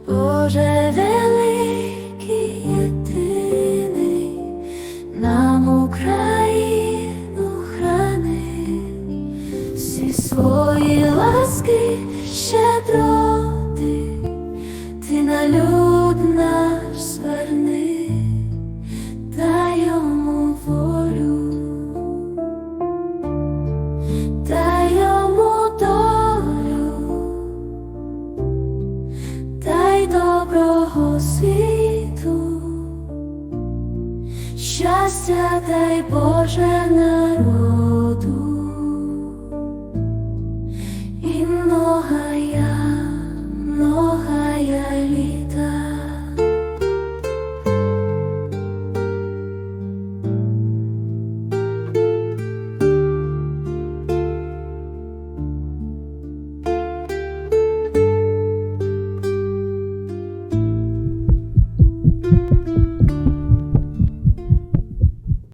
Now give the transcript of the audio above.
Боже великий, єдиний, нам Україну храни, всі свої ласки, щедроти, ти на люд наш зверни, дай йому волю, дай йому долю, дай доброго світу, щастя дай Боже народ.